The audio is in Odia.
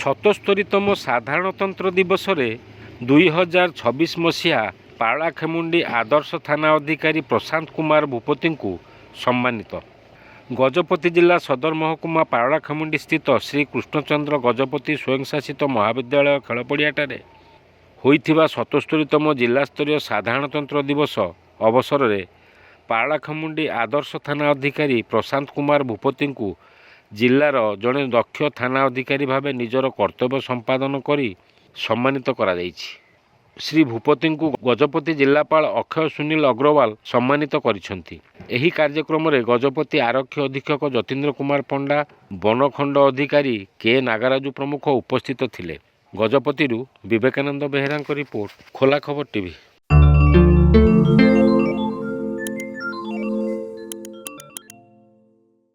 ସତସ୍ତରୀତମ ସାଧାରଣତନ୍ତ୍ର ଦିବସରେ 2026 ମସିହା ପାରଳାଖେମୁଣ୍ଡି ଆଦର୍ଶ ଥାନା ଅଧିକାରୀ ପ୍ରଶାନ୍ତ କୁମାର ଭୂପତିଙ୍କୁ ସମ୍ମାନିତ। ଗଜପତି ଜିଲ୍ଲା ସଦର ମହକୁମା ପାରଳାଖେମୁଣ୍ଡି ସ୍ଥିତ ଶ୍ରୀ କୃଷ୍ଣଚନ୍ଦ୍ର ଗଜପତି ସ୍ୱୟଂଶାସିତ ମହାବିଦ୍ୟାଳୟ ଖେଳପଡ଼ିଆଠାରେ ହୋଇଥିବା 77ତମ ଜିଲ୍ଲାସ୍ତରୀୟ ସାଧାରଣତନ୍ତ୍ର ଦିବସ ଅବସରରେ ପାରଳାଖେମୁଣ୍ଡି ଆଦର୍ଶ ଥାନା ଅଧିକାରୀ ପ୍ରଶାନ୍ତ କୁମାର ଭୂପତିଙ୍କୁ ଜିଲ୍ଲାର ଜଣେ ଦକ୍ଷ ଥାନା ଅଧିକାରୀ ଭାବେ ନିଜର କର୍ତ୍ତବ୍ୟ ସମ୍ପାଦନ କରି ସମ୍ମାନିତ କରାଯାଇଛି। ଶ୍ରୀ ଭୂପତିଙ୍କୁ ଗଜପତି ଜିଲ୍ଲାପାଳ ଅକ୍ଷୟ ସୁନୀଲ ଅଗ୍ରୱାଲ ସମ୍ମାନିତ କରିଛନ୍ତି। ଏହି କାର୍ଯ୍ୟକ୍ରମରେ ଗଜପତି ଆରକ୍ଷୀ ଅଧୀକ୍ଷକ ଯତୀନ୍ଦ୍ର କୁମାର ପଣ୍ଡା, ବନଖଣ୍ଡ ଅଧିକାରୀ କେ ନାଗରାଜୁ ପ୍ରମୁଖ ଉପସ୍ଥିତ ଥିଲେ। ଗଜପତିରୁ ବିବେକାନନ୍ଦ ବେହେରାଙ୍କ ରିପୋର୍ଟ, ଖୋଲା ଖବର ଟିଭି।